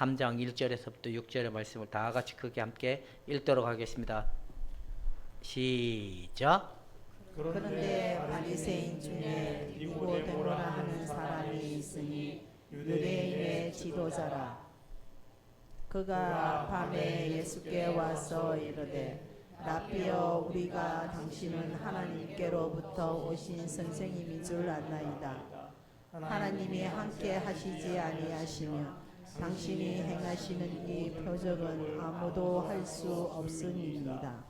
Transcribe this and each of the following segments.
3장 1절에서부터 6절의 말씀을 다 같이 크게 함께 읽도록 하겠습니다. 시작. 그런데 바리새인 중에 니고데모라 하는 사람이 있으니 유대인의 지도자라. 그가 밤에 예수께 와서 이르되 라삐여, 우리가 당신은 하나님께로부터 오신 선생님인 줄 알나이다. 하나님이 함께 하시지 아니하시며 당신이 행하시는 이 표적은 아무도 할 수 없으니이다.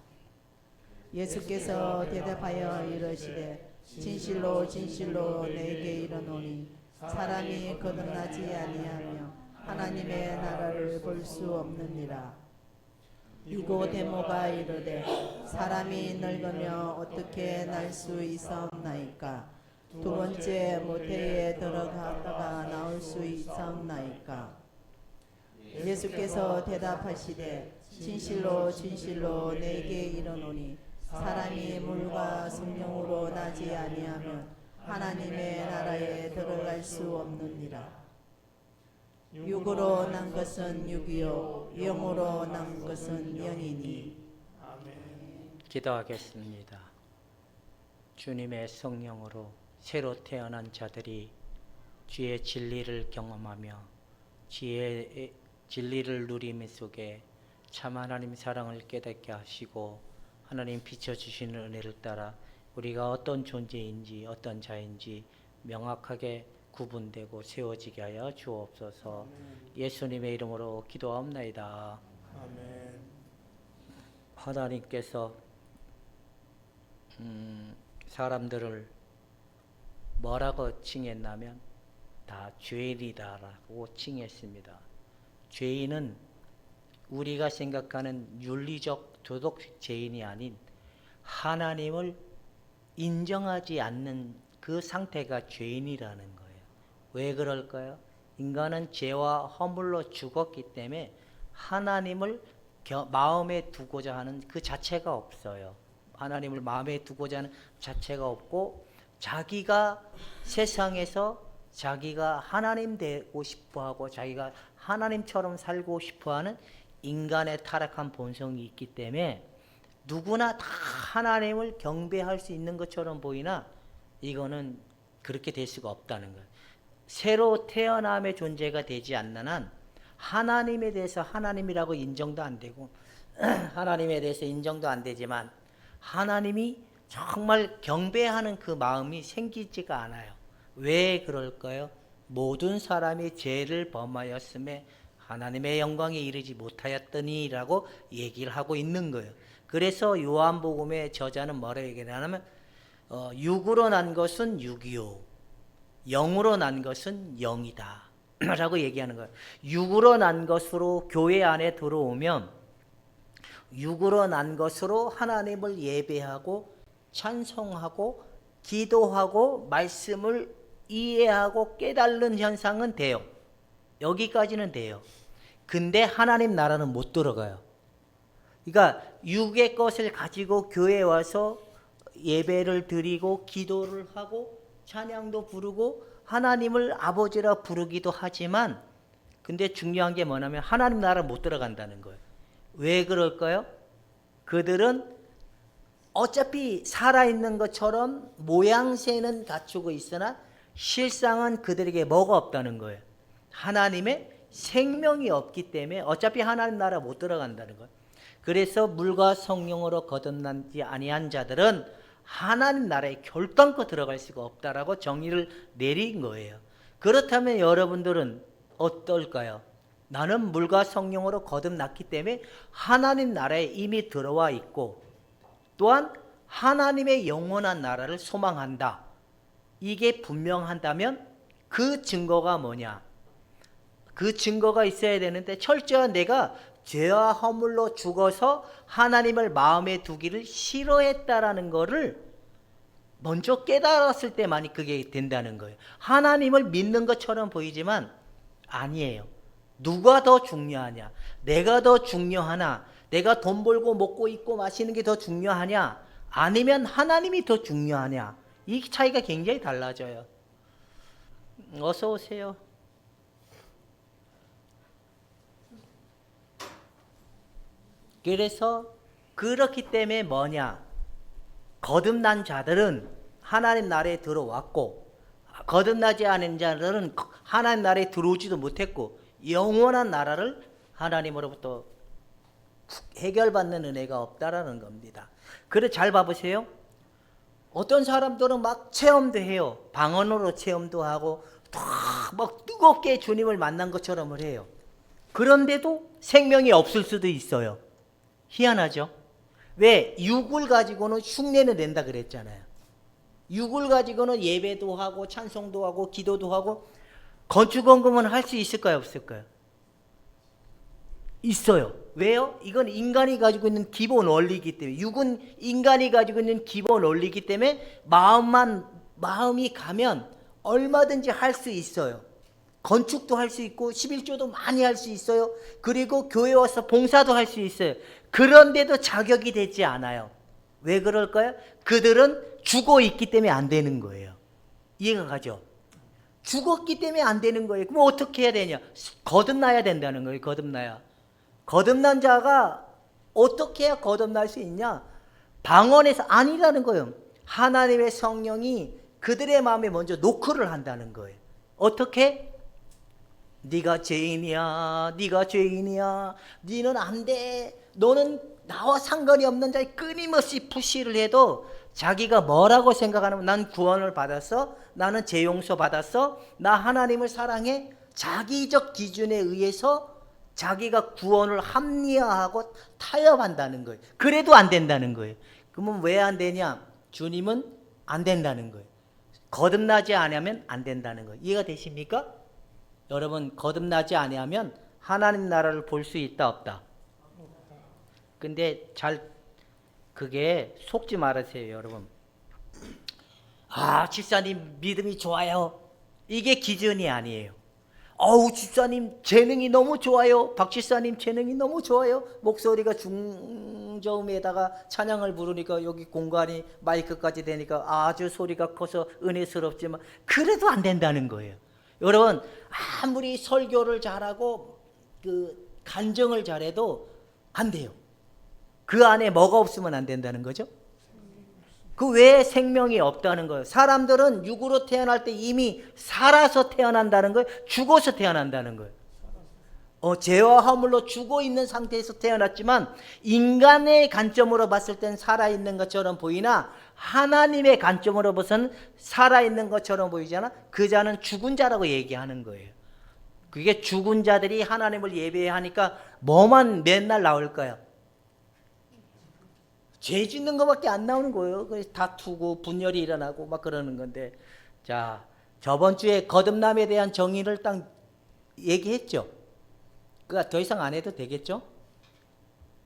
예수께서 대답하여 이르시되 진실로 진실로 내게 이르노니 사람이 거듭나지 아니하며 하나님의 나라를 볼 수 없느니라. 니고데모가 이르되 사람이 늙으며 어떻게 날 수 있사옵나이까? 두 번째 모태에 들어갔다가 나올 수 있사옵나이까? 예수께서 대답하시되 진실로 진실로 내게 이르노니 사람이 물과 성령으로 나지 아니하면 하나님의 나라에 들어갈 수 없느니라. 육으로 난 것은 육이요 영으로 난 것은 영이니. 기도하겠습니다. 주님의 성령으로 새로 태어난 자들이 주의 진리를 경험하며 주의 진리를 누림 속에 참 하나님 사랑을 깨닫게 하시고 하나님 비춰주시는 은혜를 따라 우리가 어떤 존재인지 어떤 자인지 명확하게 구분되고 세워지게 하여 주옵소서. 예수님의 이름으로 기도하옵나이다. 아멘. 하나님께서 사람들을 뭐라고 칭했냐면 다 죄인이다라고 칭했습니다. 죄인은 우리가 생각하는 윤리적 도덕적 죄인이 아닌 하나님을 인정하지 않는 그 상태가 죄인이라는 거예요. 왜 그럴까요? 인간은 죄와 허물로 죽었기 때문에 하나님을 마음에 두고자 하는 그 자체가 없어요. 하나님을 마음에 두고자 하는 자체가 없고 자기가 세상에서 자기가 하나님 되고 싶어하고 자기가 하나님처럼 살고 싶어하는 인간의 타락한 본성이 있기 때문에 누구나 다 하나님을 경배할 수 있는 것처럼 보이나 이거는 그렇게 될 수가 없다는 거예요. 새로 태어남의 존재가 되지 않는 한 하나님에 대해서 하나님이라고 인정도 안 되고 하나님에 대해서 인정도 안 되지만 하나님이 정말 경배하는 그 마음이 생기지가 않아요. 왜 그럴까요? 모든 사람이 죄를 범하였음에 하나님의 영광에 이르지 못하였더니라고 얘기를 하고 있는 거예요. 그래서 요한복음의 저자는 뭐라고 얘기하냐면 육으로 난 것은 육이요 영으로 난 것은 영이다 라고 얘기하는 거예요. 육으로 난 것으로 교회 안에 들어오면 육으로 난 것으로 하나님을 예배하고 찬송하고 기도하고 말씀을 이해하고 깨달는 현상은 돼요. 여기까지는 돼요. 근데 하나님 나라는 못 들어가요. 그러니까 육의 것을 가지고 교회에 와서 예배를 드리고 기도를 하고 찬양도 부르고 하나님을 아버지라 부르기도 하지만 근데 중요한 게 뭐냐면 하나님 나라 못 들어간다는 거예요. 왜 그럴까요? 그들은 어차피 살아있는 것처럼 모양새는 갖추고 있으나 실상은 그들에게 뭐가 없다는 거예요. 하나님의 생명이 없기 때문에 어차피 하나님 나라 못 들어간다는 거예요. 그래서 물과 성령으로 거듭나지 아니한 자들은 하나님 나라에 결단코 들어갈 수가 없다라고 정의를 내린 거예요. 그렇다면 여러분들은 어떨까요? 나는 물과 성령으로 거듭났기 때문에 하나님 나라에 이미 들어와 있고 또한 하나님의 영원한 나라를 소망한다. 이게 분명한다면 그 증거가 뭐냐? 그 증거가 있어야 되는데 철저한 내가 죄와 허물로 죽어서 하나님을 마음에 두기를 싫어했다라는 거를 먼저 깨달았을 때만이 그게 된다는 거예요. 하나님을 믿는 것처럼 보이지만 아니에요. 누가 더 중요하냐? 내가 더 중요하나? 내가 돈 벌고 먹고 입고 마시는 게 더 중요하냐? 아니면 하나님이 더 중요하냐? 이 차이가 굉장히 달라져요. 어서 오세요. 그래서 그렇기 때문에 뭐냐? 거듭난 자들은 하나님 나라에 들어왔고 거듭나지 않은 자들은 하나님 나라에 들어오지도 못했고 영원한 나라를 하나님으로부터 해결받는 은혜가 없다라는 겁니다. 그래 잘 봐보세요. 어떤 사람들은 막 체험도 해요. 방언으로 체험도 하고 막 뜨겁게 주님을 만난 것처럼 해요. 그런데도 생명이 없을 수도 있어요. 희한하죠? 왜? 육을 가지고는 흉내는 낸다 그랬잖아요. 육을 가지고는 예배도 하고 찬송도 하고 기도도 하고 건축원금은 할 수 있을까요? 없을까요? 있어요. 왜요? 이건 인간이 가지고 있는 기본 원리이기 때문에, 육은 인간이 가지고 있는 기본 원리이기 때문에 마음이 가면 얼마든지 할 수 있어요. 건축도 할 수 있고 11조도 많이 할 수 있어요. 그리고 교회 와서 봉사도 할 수 있어요. 그런데도 자격이 되지 않아요. 왜 그럴까요? 그들은 죽어 있기 때문에 안 되는 거예요. 이해가 가죠? 죽었기 때문에 안 되는 거예요. 그럼 어떻게 해야 되냐? 거듭나야 된다는 거예요. 거듭나야. 거듭난 자가 어떻게 해야 거듭날 수 있냐? 방언에서 아니라는 거예요. 하나님의 성령이 그들의 마음에 먼저 노크를 한다는 거예요. 어떻게? 네가 죄인이야. 네가 죄인이야. 네는 안 돼. 너는 나와 상관이 없는 자에 끊임없이 푸시를 해도 자기가 뭐라고 생각하냐면 난 구원을 받았어. 나는 죄 용서 받았어. 나 하나님을 사랑해. 자기적 기준에 의해서 자기가 구원을 합리화하고 타협한다는 거예요. 그래도 안 된다는 거예요. 그러면 왜 안 되냐? 주님은 안 된다는 거예요. 거듭나지 않으면 안 된다는 거예요. 이해가 되십니까? 여러분, 거듭나지 않으면 하나님 나라를 볼 수 있다 없다? 근데 그게 속지 말으세요, 여러분. 아, 집사님 믿음이 좋아요. 이게 기준이 아니에요. 어우, 집사님 재능이 너무 좋아요. 박 집사님 재능이 너무 좋아요. 목소리가 중저음에다가 찬양을 부르니까 여기 공간이 마이크까지 되니까 아주 소리가 커서 은혜스럽지만 그래도 안 된다는 거예요. 여러분, 아무리 설교를 잘하고 그 간증을 잘해도 안 돼요. 그 안에 뭐가 없으면 안 된다는 거죠? 그 외에 생명이 없다는 거예요. 사람들은 육으로 태어날 때 이미 살아서 태어난다는 거예요. 죽어서 태어난다는 거예요. 죄와 허물로 죽어 있는 상태에서 태어났지만 인간의 관점으로 봤을 땐 살아있는 것처럼 보이나 하나님의 관점으로 봐서는 살아있는 것처럼 보이잖아. 그 자는 죽은 자라고 얘기하는 거예요. 그게 죽은 자들이 하나님을 예배하니까 뭐만 맨날 나올까요? 죄 짓는 것밖에 안 나오는 거예요. 그래서 다투고 분열이 일어나고 막 그러는 건데, 자, 저번 주에 거듭남에 대한 정의를 딱 얘기했죠. 그러니까 더 이상 안 해도 되겠죠?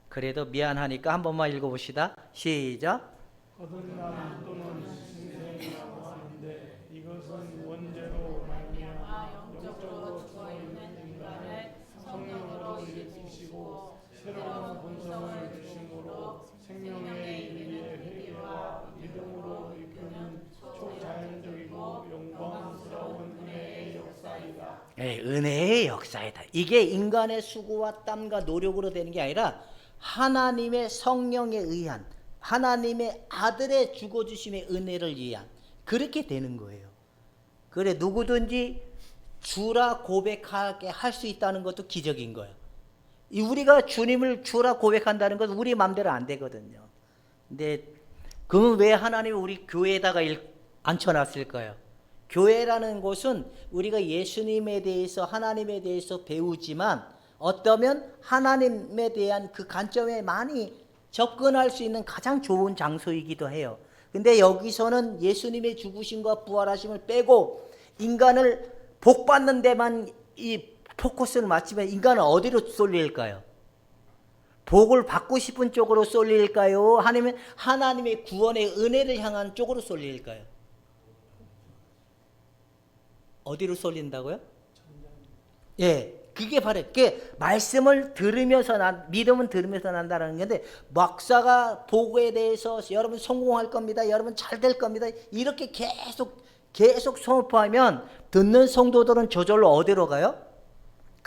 그래도 미안하니까 한 번만 읽어봅시다. 시작. 거듭남 또는 신생이라고 하는데 이것은 원죄로 말미암아 영적으로 죽어있는 인간을 성령으로 일으키시고 새로운 본성을 주심으로 생명에 이르기에 회개와 믿음으로 이끄는 초자연적이고 영광스러운 은혜의 역사이다. 네, 은혜의 역사이다. 이게 인간의 수고와 땀과 노력으로 되는 게 아니라 하나님의 성령에 의한, 하나님의 아들의 죽어주심의 은혜를 위한, 그렇게 되는 거예요. 그래, 누구든지 주라 고백하게 할 수 있다는 것도 기적인 거예요. 우리가 주님을 주라 고백한다는 건 우리 마음대로 안 되거든요. 근데 그러면 왜 하나님이 우리 교회에다가 앉혀놨을까요? 교회라는 곳은 우리가 예수님에 대해서, 하나님에 대해서 배우지만 어떠면 하나님에 대한 그 관점에 많이 접근할 수 있는 가장 좋은 장소이기도 해요. 근데 여기서는 예수님의 죽으심과 부활하심을 빼고 인간을 복받는 데만 이 포커스를 맞추면 인간은 어디로 쏠릴까요? 복을 받고 싶은 쪽으로 쏠릴까요? 아니면 하나님의 구원의 은혜를 향한 쪽으로 쏠릴까요? 어디로 쏠린다고요? 예, 그게 바로 그게 말씀을 들으면서 믿음은 들으면서 난다는 건데, 목사가 복에 대해서 여러분 성공할 겁니다, 여러분 잘 될 겁니다, 이렇게 계속 선포하면 듣는 성도들은 저절로 어디로 가요?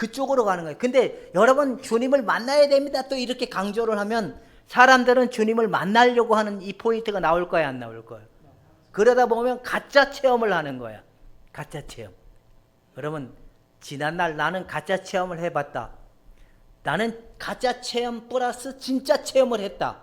그쪽으로 가는 거예요. 근데 여러분 주님을 만나야 됩니다. 또 이렇게 강조를 하면 사람들은 주님을 만나려고 하는 이 포인트가 나올 거야, 안 나올 거야? 그러다 보면 가짜 체험을 하는 거야. 가짜 체험. 여러분 지난날 나는 가짜 체험을 해봤다. 나는 가짜 체험 플러스 진짜 체험을 했다.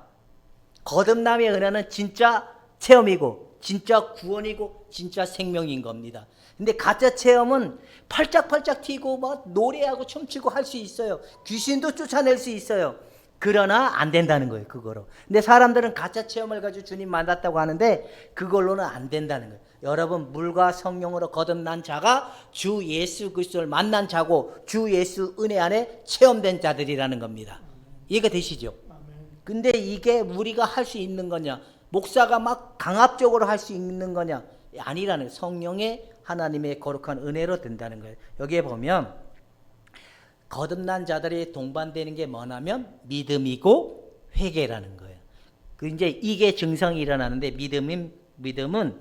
거듭남의 은혜는 진짜 체험이고 진짜 구원이고 진짜 생명인 겁니다. 근데 가짜 체험은 팔짝팔짝 튀고 막 노래하고 춤추고 할 수 있어요. 귀신도 쫓아낼 수 있어요. 그러나 안 된다는 거예요, 그거로. 근데 사람들은 가짜 체험을 가지고 주님 만났다고 하는데 그걸로는 안 된다는 거예요. 여러분 물과 성령으로 거듭난 자가 주 예수 그리스도를 만난 자고 주 예수 은혜 안에 체험된 자들이라는 겁니다. 이해가 되시죠? 근데 이게 우리가 할 수 있는 거냐? 목사가 막 강압적으로 할 수 있는 거냐? 아니라는 거예요. 성령의 하나님의 거룩한 은혜로 된다는 거예요. 여기에 보면 거듭난 자들이 동반되는 게 뭐냐면 믿음이고 회개라는 거예요. 그 이제 이게 증상이 일어나는데 믿음은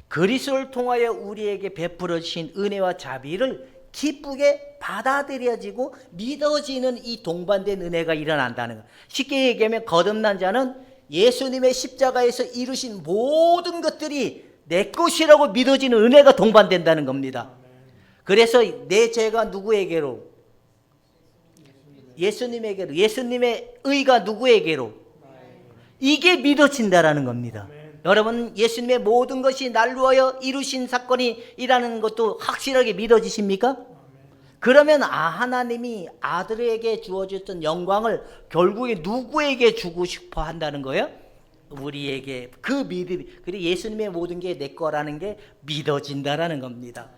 그리스도를 통하여 우리에게 베풀어 주신 은혜와 자비를 기쁘게 받아들여지고 믿어지는 이 동반된 은혜가 일어난다는 거예요. 쉽게 얘기하면 거듭난 자는 예수님의 십자가에서 이루신 모든 것들이 내 것이라고 믿어지는 은혜가 동반된다는 겁니다. 그래서 내 죄가 누구에게로? 예수님에게로. 예수님의 의가 누구에게로? 이게 믿어진다라는 겁니다. 여러분 예수님의 모든 것이 날 위하여 이루신 사건이라는 것도 확실하게 믿어지십니까? 그러면 하나님이 아들에게 주어졌던 영광을 결국에 누구에게 주고 싶어 한다는 거예요? 우리에게. 그 믿음이, 그리고 예수님의 모든 게 내 거라는 게 믿어진다라는 겁니다.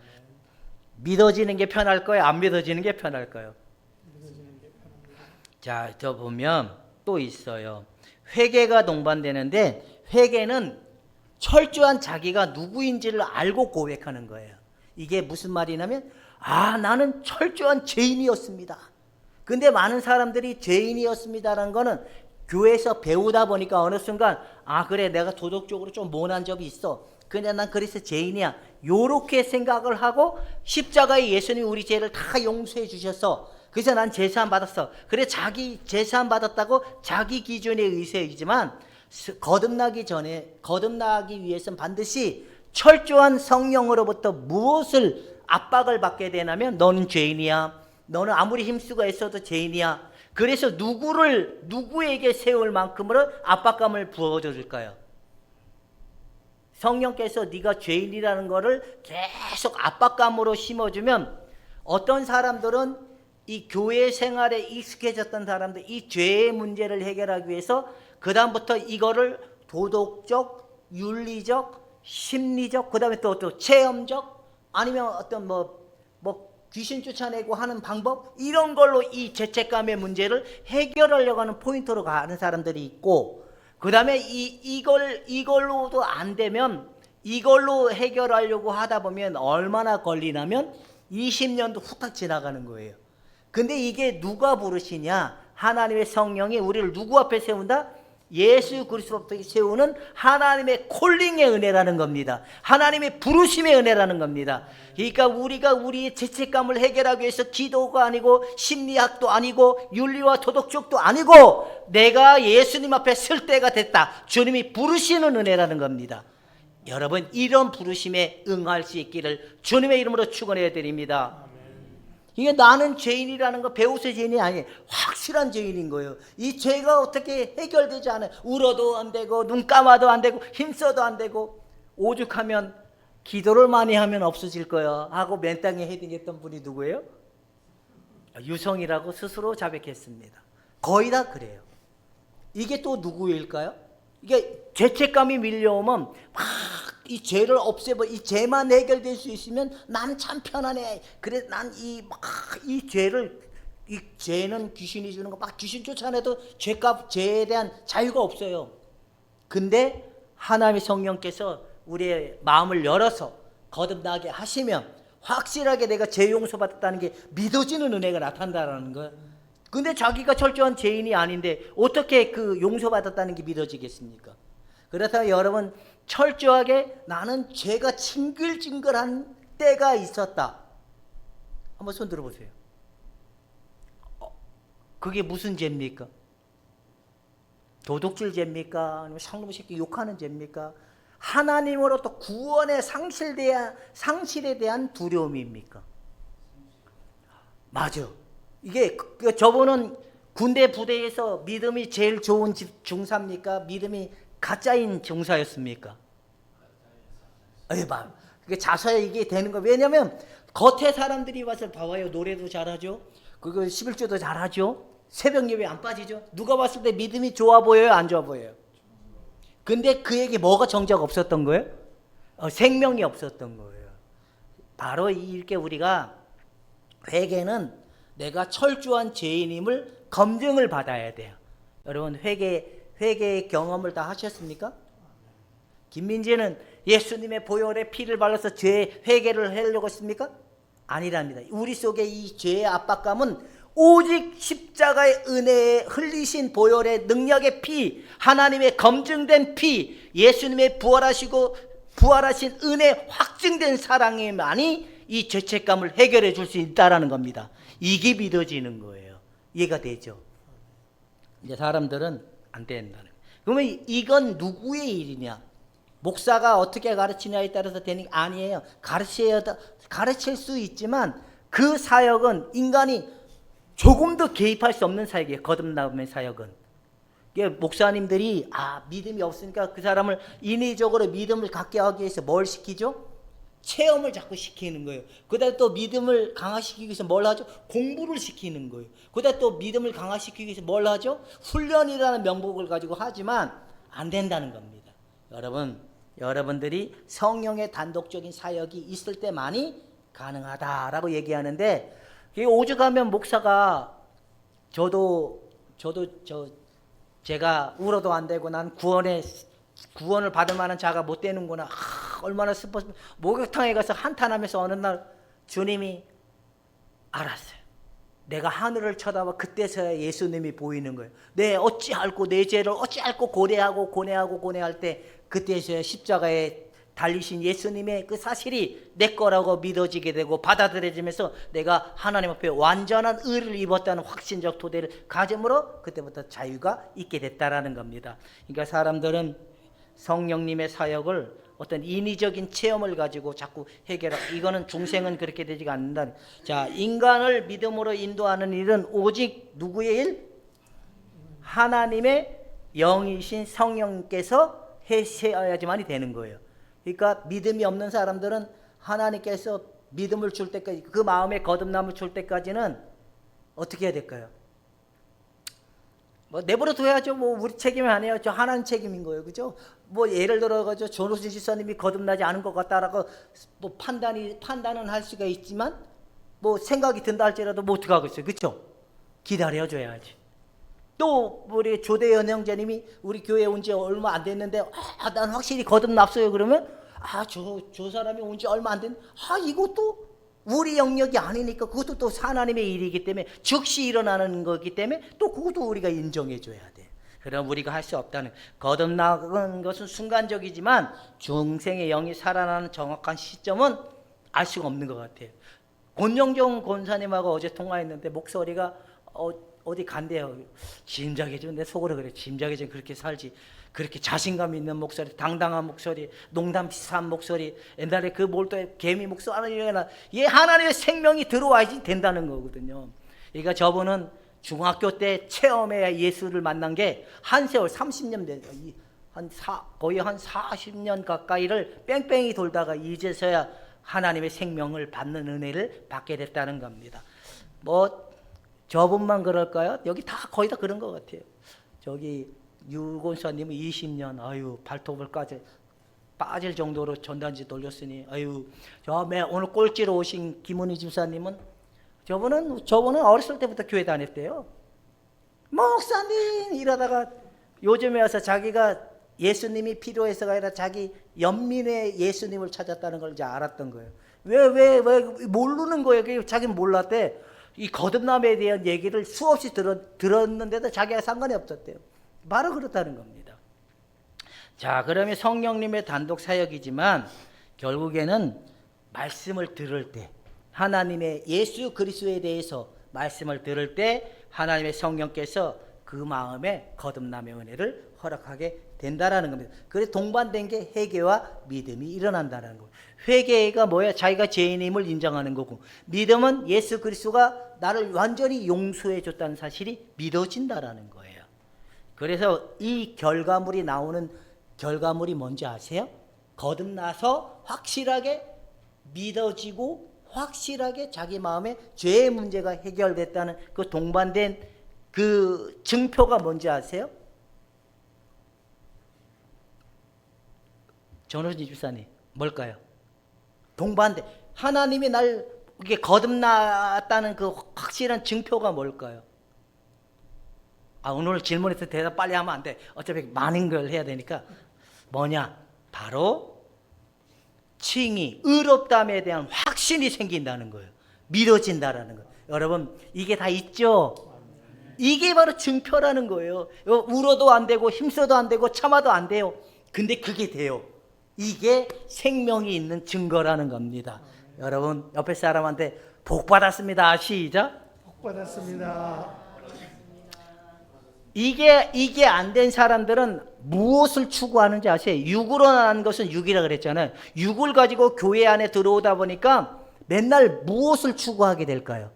믿어지는 게 편할까요? 안 믿어지는 게 편할까요? 자, 저 보면 또 있어요. 회개가 동반되는데 회개는 철저한 자기가 누구인지를 알고 고백하는 거예요. 이게 무슨 말이냐면 나는 철저한 죄인이었습니다. 근데 많은 사람들이 죄인이었습니다라는 거는 교회에서 배우다 보니까 어느 순간 그래 내가 도덕적으로 좀 모난 적이 있어. 근데 난 그래서 죄인이야. 요렇게 생각을 하고 십자가에 예수님이 우리 죄를 다 용서해 주셔서 그래서 난 제사함 받았어. 그래 자기 제사함 받았다고 자기 기준에 의지지만 거듭나기 위해서는 반드시 철저한 성령으로부터 무엇을 압박을 받게 되냐면 너는 죄인이야. 너는 아무리 힘쓰고 애써도 죄인이야. 그래서 누구에게 세울 만큼으로 압박감을 부어줘 줄까요? 성령께서 네가 죄인이라는 거를 계속 압박감으로 심어주면 어떤 사람들은 이 교회 생활에 익숙해졌던 사람들 이 죄의 문제를 해결하기 위해서 그 다음부터 이거를 도덕적, 윤리적, 심리적, 그 다음에 또 체험적 아니면 어떤 뭐 귀신 쫓아내고 하는 방법 이런 걸로 이 죄책감의 문제를 해결하려고 하는 포인트로 가는 사람들이 있고 그 다음에 이걸로도 안 되면 이걸로 해결하려고 하다 보면 얼마나 걸리냐면 20년도 후딱 지나가는 거예요. 근데 이게 누가 부르시냐? 하나님의 성령이 우리를 누구 앞에 세운다? 예수 그리스도 앞에 세우는 하나님의 콜링의 은혜라는 겁니다. 하나님의 부르심의 은혜라는 겁니다. 그러니까 우리가 우리의 죄책감을 해결하기 위해서 기도가 아니고 심리학도 아니고 윤리와 도덕적도 아니고 내가 예수님 앞에 설 때가 됐다. 주님이 부르시는 은혜라는 겁니다. 여러분 이런 부르심에 응할 수 있기를 주님의 이름으로 축원해 드립니다. 이게 나는 죄인이라는 거 배우서 죄인이 아니에요. 확실한 죄인인 거예요. 이 죄가 어떻게 해결되지 않아요. 울어도 안 되고 눈 감아도 안 되고 힘써도 안 되고 오죽하면 기도를 많이 하면 없어질 거야 하고 맨땅에 헤딩했던 분이 누구예요? 유성이라고 스스로 자백했습니다. 거의 다 그래요. 이게 또 누구일까요? 이게 죄책감이 밀려오면 막 이 죄를 없애버 이 죄만 해결될 수 있으면 난 참 편하네. 그래 난 이 죄는 귀신이 주는 거 막 귀신 쫓아내도 죄에 대한 자유가 없어요. 근데 하나님의 성령께서 우리의 마음을 열어서 거듭나게 하시면 확실하게 내가 죄 용서받았다는 게 믿어지는 은혜가 나타난다는 거예요. 근데 자기가 철저한 죄인이 아닌데 어떻게 그 용서받았다는 게 믿어지겠습니까? 그렇다면 여러분 철저하게 나는 죄가 징글징글한 때가 있었다. 한번 손 들어보세요. 그게 무슨 죄입니까? 도둑질 죄입니까? 아니면 상놈 새끼 욕하는 죄입니까? 하나님으로부터 구원의 상실에 대한 두려움입니까? 맞아. 이게 저분은 군대 부대에서 믿음이 제일 좋은 중사입니까? 믿음이 가짜인 중사였습니까? 봐. 그게 자서야 이게 되는 거예요. 왜냐하면 겉에 사람들이 와서 봐봐요. 노래도 잘하죠. 그거 11조도 잘하죠. 새벽 예배 안 빠지죠. 누가 봤을 때 믿음이 좋아 보여요? 안 좋아 보여요? 근데 그에게 뭐가 정작 없었던 거예요? 생명이 없었던 거예요. 바로 이렇게 우리가 회개는 내가 철저한 죄인임을 검증을 받아야 돼요. 여러분 회개의 경험을 다 하셨습니까? 김민재는 예수님의 보혈에 피를 발라서 죄 회개를 하려고 했습니까? 아니랍니다. 우리 속에 이 죄의 압박감은 오직 십자가의 은혜에 흘리신 보혈의 능력의 피, 하나님의 검증된 피, 예수님의 부활하신 은혜 확증된 사랑에만이 이 죄책감을 해결해 줄 수 있다라는 겁니다. 이게 믿어지는 거예요. 이해가 되죠? 이제 사람들은 안 된다는 거예요. 그러면 이건 누구의 일이냐? 목사가 어떻게 가르치냐에 따라서 되는 게 아니에요. 가르칠 수 있지만 그 사역은 인간이 조금 더 개입할 수 없는 사역이에요. 거듭남의 사역은. 목사님들이 믿음이 없으니까 그 사람을 인위적으로 믿음을 갖게 하기 위해서 뭘 시키죠? 체험을 자꾸 시키는 거예요. 그다음에 또 믿음을 강화시키기 위해서 뭘 하죠? 공부를 시키는 거예요. 그다음에 또 믿음을 강화시키기 위해서 뭘 하죠? 훈련이라는 명목을 가지고 하지만 안 된다는 겁니다. 여러분들이 성령의 단독적인 사역이 있을 때만이 가능하다라고 얘기하는데, 오죽하면 목사가 제가 울어도 안 되고 난 구원을 받을 만한 자가 못 되는구나. 얼마나 슬펐으면 목욕탕에 가서 한탄하면서 어느 날 주님이 알았어요. 내가 하늘을 쳐다봐. 그때서야 예수님이 보이는 거예요. 내 죄를 어찌할꼬 고뇌할 때 그때서야 십자가에 달리신 예수님의 그 사실이 내 거라고 믿어지게 되고 받아들여지면서 내가 하나님 앞에 완전한 의를 입었다는 확신적 토대를 가짐으로 그때부터 자유가 있게 됐다라는 겁니다. 그러니까 사람들은 성령님의 사역을 어떤 인위적인 체험을 가지고 자꾸 해결하고, 이거는 중생은 그렇게 되지가 않는다. 자, 인간을 믿음으로 인도하는 일은 오직 누구의 일? 하나님의 영이신 성령께서 하셔야지만이 되는 거예요. 그러니까 믿음이 없는 사람들은 하나님께서 믿음을 줄 때까지, 그 마음에 거듭남을 줄 때까지는 어떻게 해야 될까요? 내버려 둬야죠. 우리 책임이 아니에요. 저 하나님 책임인 거예요. 그죠? 예를 들어가지고 전호진 지사님이 거듭나지 않은 것 같다라고 판단은 할 수가 있지만, 생각이 든다 할지라도 어떻게 하겠어요. 그죠? 기다려줘야지. 또 우리 조대현 형제님이 우리 교회에 온 지 얼마 안 됐는데 난 확실히 거듭났어요. 그러면 저 사람이 온 지 얼마 안 됐는데 이것도 우리 영역이 아니니까 그것도 또 하나님의 일이기 때문에 즉시 일어나는 거기 때문에 또 그것도 우리가 인정해 줘야 돼. 그럼 우리가 할 수 없다는, 거듭나는 것은 순간적이지만 중생의 영이 살아나는 정확한 시점은 알 수가 없는 것 같아요. 권영종 권사님하고 어제 통화했는데 목소리가 어디 간대요. 짐작해 줘. 내 속으로 그래. 짐작해 줘. 그렇게 살지. 그렇게 자신감 있는 목소리, 당당한 목소리, 농담 비슷한 목소리, 옛날에 그 몰도의 개미 목소리나, 얘 하나님의 생명이 들어와야지 된다는 거거든요. 그러니까 저분은 중학교 때 체험에 예수를 만난 게 한 세월 30년 돼요. 거의 한 40년 가까이를 뺑뺑이 돌다가 이제서야 하나님의 생명을 받는 은혜를 받게 됐다는 겁니다. 저분만 그럴까요? 여기 다 거의 다 그런 것 같아요. 저기 유권사님은 20년 발톱을 빠질 정도로 전단지 돌렸으니 오늘 꼴찌로 오신 김은희 집사님은 저분은 어렸을 때부터 교회 다녔대요. 목사님 이러다가 요즘에 와서 자기가 예수님이 필요해서가 아니라 자기 연민의 예수님을 찾았다는 걸 이제 알았던 거예요. 왜 모르는 거예요. 자기는 몰랐대. 이 거듭남에 대한 얘기를 수없이 들었는데도 자기가 상관이 없었대요. 바로 그렇다는 겁니다. 자, 그러면 성령님의 단독 사역이지만 결국에는 말씀을 들을 때, 하나님의 예수 그리스도에 대해서 말씀을 들을 때 하나님의 성령께서 그 마음에 거듭남의 은혜를 허락하게 된다라는 겁니다. 그래서 동반된 게 회개와 믿음이 일어난다는 거예요. 회개가 뭐야? 자기가 죄인임을 인정하는 거고, 믿음은 예수 그리스도가 나를 완전히 용서해 줬다는 사실이 믿어진다라는 거예요. 그래서 이 결과물이 나오는 결과물이 뭔지 아세요? 거듭나서 확실하게 믿어지고 확실하게 자기 마음에 죄의 문제가 해결됐다는 그 동반된 그 증표가 뭔지 아세요? 전호진 집사님, 뭘까요? 동반된 하나님이 날 이게 거듭났다는 그 확실한 증표가 뭘까요? 오늘 질문에서 대답 빨리 하면 안 돼. 어차피 많은 걸 해야 되니까. 뭐냐? 바로 칭의, 의롭다함에 대한 확신이 생긴다는 거예요. 믿어진다라는 거예요. 여러분, 이게 다 있죠? 이게 바로 증표라는 거예요. 울어도 안 되고 힘써도 안 되고 참아도 안 돼요. 근데 그게 돼요. 이게 생명이 있는 증거라는 겁니다. 여러분, 옆에 사람한테 복 받았습니다. 시작. 복 받았습니다. 이게 안 된 사람들은 무엇을 추구하는지 아세요? 육으로 난 것은 육이라 그랬잖아요. 육을 가지고 교회 안에 들어오다 보니까 맨날 무엇을 추구하게 될까요?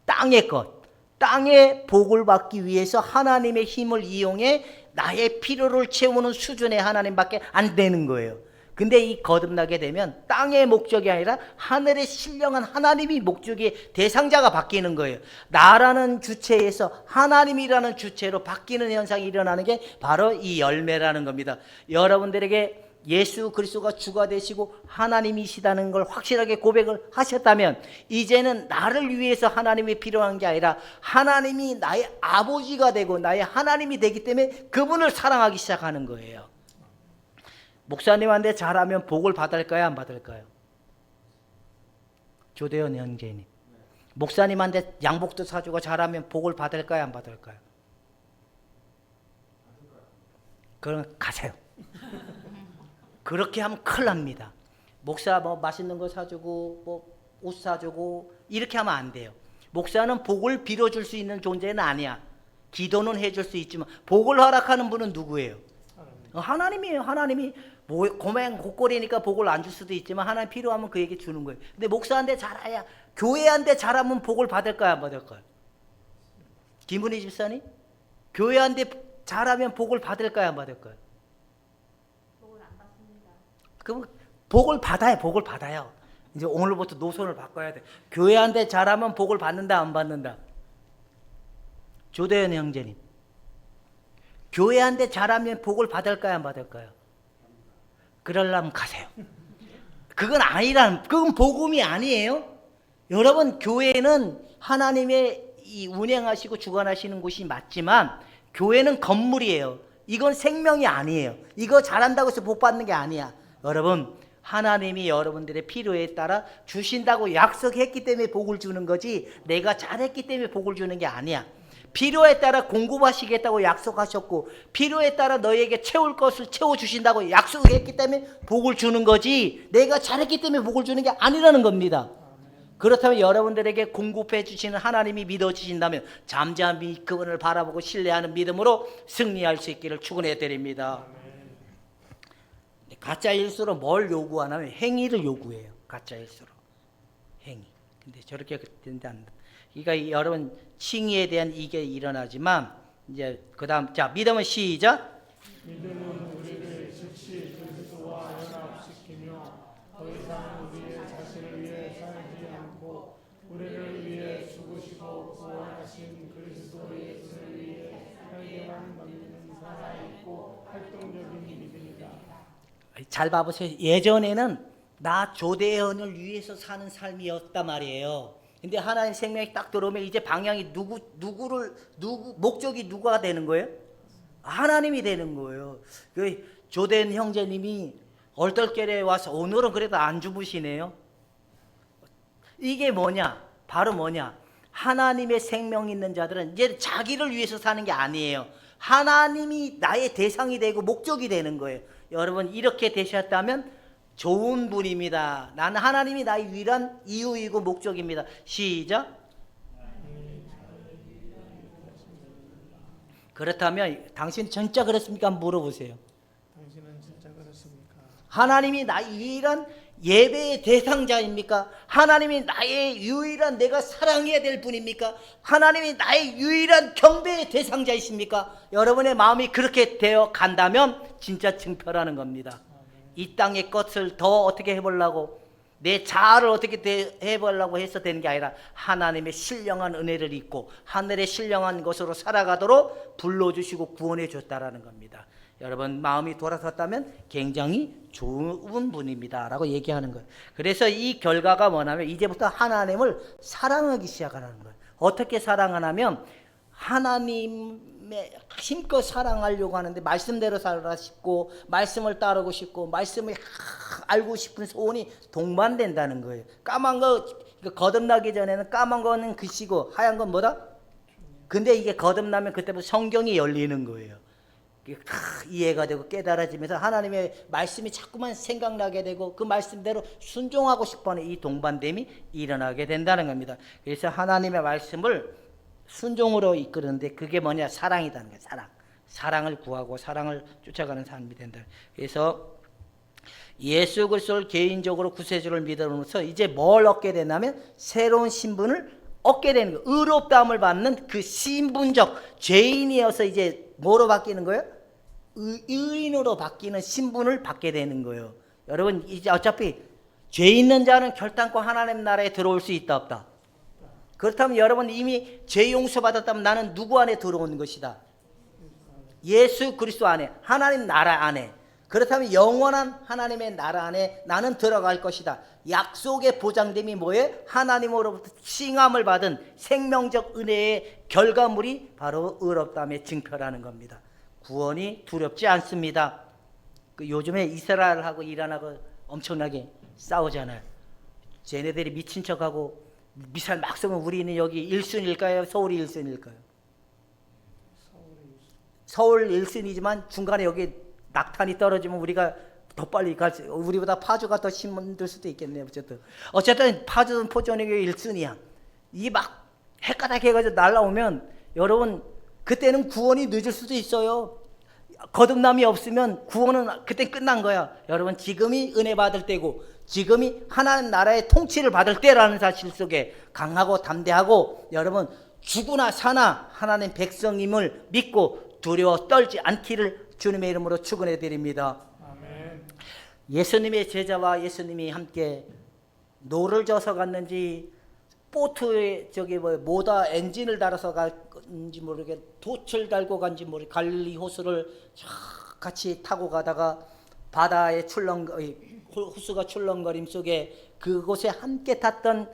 땅의 것. 땅의 복을 받기 위해서 하나님의 힘을 이용해 나의 필요를 채우는 수준의 하나님밖에 안 되는 거예요. 근데 이 거듭나게 되면 땅의 목적이 아니라 하늘의 신령한 하나님이 목적의 대상자가 바뀌는 거예요. 나라는 주체에서 하나님이라는 주체로 바뀌는 현상이 일어나는 게 바로 이 열매라는 겁니다. 여러분들에게 예수 그리스도가 주가 되시고 하나님이시다는 걸 확실하게 고백을 하셨다면 이제는 나를 위해서 하나님이 필요한 게 아니라 하나님이 나의 아버지가 되고 나의 하나님이 되기 때문에 그분을 사랑하기 시작하는 거예요. 목사님한테 잘하면 복을 받을까요? 안 받을까요? 조대현 형제님, 목사님한테 양복도 사주고 잘하면 복을 받을까요? 안 받을까요? 그럼 가세요. 그렇게 하면 큰일 납니다. 목사 뭐 맛있는 거 사주고 뭐 옷 사주고 이렇게 하면 안 돼요. 목사는 복을 빌어줄 수 있는 존재는 아니야. 기도는 해줄 수 있지만 복을 허락하는 분은 누구예요? 하나님이에요. 하나님이 뭐 고맹 고꼴이니까 복을 안 줄 수도 있지만 하나님 필요하면 그에게 주는 거예요. 근데 목사한테 잘해야, 교회한테 잘하면 복을 받을까요? 안 받을까요? 김은희 집사님, 교회한테 잘하면 복을 받을까요? 안 받을까요? 복을 안 받습니다. 그럼 복을 받아요. 복을 받아요. 이제 오늘부터 노선을 바꿔야 돼. 교회한테 잘하면 복을 받는다, 안 받는다? 조대현 형제님, 교회한테 잘하면 복을 받을까요? 안 받을까요? 그러려면 가세요. 그건 그건 복음이 아니에요. 여러분, 교회는 하나님의 이 운행하시고 주관하시는 곳이 맞지만 교회는 건물이에요. 이건 생명이 아니에요. 이거 잘한다고 해서 복 받는 게 아니야. 여러분, 하나님이 여러분들의 필요에 따라 주신다고 약속했기 때문에 복을 주는 거지 내가 잘했기 때문에 복을 주는 게 아니야. 필요에 따라 공급하시겠다고 약속하셨고 필요에 따라 너에게 채울 것을 채워주신다고 약속했기 때문에 복을 주는 거지 내가 잘했기 때문에 복을 주는 게 아니라는 겁니다. 그렇다면 여러분들에게 공급해 주시는 하나님이 믿어지신다면 잠잠히 그분을 바라보고 신뢰하는 믿음으로 승리할 수 있기를 축원해 드립니다. 가짜 일수로 뭘 요구하냐면 행위를 요구해요. 가짜 일수로 행위. 근데 저렇게 된다 안 돼. 그러니까 여러분 칭의에 대한 이게 일어나지만 이제 그다음 자 믿음은 시작. 믿음은 우리를 즉시 그리스도와 연합시키며 더 이상 우리의 자신을 위해 살지 않고 우리를 위해 죽으시고 부활하신 그리스도 예수를 위해 살게만 만드는 살아있고 활동적인 믿음이다. 잘 봐보세요. 예전에는 나 조대현을 위해서 사는 삶이었단 말이에요. 근데 하나님 생명이 딱 들어오면 이제 방향이 목적이 누가 되는 거예요? 하나님이 되는 거예요. 그 조대현 형제님이 얼떨결에 와서 오늘은 그래도 안 주무시네요. 이게 뭐냐? 바로 뭐냐? 하나님의 생명 있는 자들은 이제 자기를 위해서 사는 게 아니에요. 하나님이 나의 대상이 되고 목적이 되는 거예요. 여러분 이렇게 되셨다면 좋은 분입니다. 나는 하나님이 나의 유일한 이유이고 목적입니다. 시작. 그렇다면 당신 진짜 그렇습니까? 한번 물어보세요. 당신은 진짜 그렇습니까? 하나님이 나의 유일한 예배의 대상자입니까? 하나님이 나의 유일한 내가 사랑해야 될 분입니까? 하나님이 나의 유일한 경배의 대상자이십니까? 여러분의 마음이 그렇게 되어 간다면 진짜 증표라는 겁니다. 이 땅의 것을 더 어떻게 해보려고, 내 자아를 어떻게 해보려고 해서 되는 게 아니라 하나님의 신령한 은혜를 입고 하늘의 신령한 것으로 살아가도록 불러주시고 구원해 줬다라는 겁니다. 여러분 마음이 돌아섰다면 굉장히 좋은 분입니다 라고 얘기하는 거예요. 그래서 이 결과가 뭐냐면 이제부터 하나님을 사랑하기 시작하는 거예요. 어떻게 사랑하냐면 하나님의 힘껏 사랑하려고 하는데 말씀대로 살아 싶고 말씀을 따르고 싶고 말씀을 알고 싶은 소원이 동반된다는 거예요. 까만 거 거듭나기 전에는 까만 거는 글씨고 하얀 건 뭐다? 근데 이게 거듭나면 그때부터 성경이 열리는 거예요. 이해가 되고 깨달아지면서 하나님의 말씀이 자꾸만 생각나게 되고 그 말씀대로 순종하고 싶어하는 이 동반됨이 일어나게 된다는 겁니다. 그래서 하나님의 말씀을 순종으로 이끄는데 그게 뭐냐? 사랑이라는 거예요. 사랑을 구하고 사랑을 쫓아가는 삶이 된다. 그래서 예수 그리스도를 개인적으로 구세주를 믿음으로써 이제 뭘 얻게 되냐면 새로운 신분을 얻게 되는 거예요. 의롭다함을 받는 그 신분적 죄인이어서 이제 뭐로 바뀌는 거예요? 의인으로 바뀌는 신분을 받게 되는 거예요. 여러분 이제 어차피 죄 있는 자는 결단코 하나님 나라에 들어올 수 있다 없다? 그렇다면 여러분 이미 죄 용서 받았다면 나는 누구 안에 들어오는 것이다? 예수 그리스도 안에, 하나님 나라 안에. 그렇다면 영원한 하나님의 나라 안에 나는 들어갈 것이다. 약속의 보장됨이 뭐예요? 하나님으로부터 칭함을 받은 생명적 은혜의 결과물이 바로 의롭다함의 증표라는 겁니다. 구원이 두렵지 않습니다. 요즘에 이스라엘하고 이란하고 엄청나게 싸우잖아요. 쟤네들이 미친 척하고 미사일 막 쏘면 우리는 여기 1순위일까요? 서울이 1순위일까요? 서울 1순위지만 중간에 여기 낙탄이 떨어지면 우리가 더 빨리 갈 수, 우리보다 파주가 더 힘들 수도 있겠네요. 어쨌든 파주든 포천이 1순위야. 이 막 헷가닥 해가지고 날라오면 여러분 그때는 구원이 늦을 수도 있어요. 거듭남이 없으면 구원은 그때 끝난 거야. 여러분 지금이 은혜 받을 때고 지금이 하나님 나라의 통치를 받을 때라는 사실 속에 강하고 담대하고 여러분 죽으나 사나 하나님 백성임을 믿고 두려워 떨지 않기를 주님의 이름으로 축원해 드립니다. 아멘. 예수님의 제자와 예수님이 함께 노를 져서 갔는지 보트에 모다 엔진을 달아서 간지 모르게 돛을 달고 간지 모르게 갈릴리 호수를 같이 타고 가다가 바다의 호수가 출렁거림 속에 그곳에 함께 탔던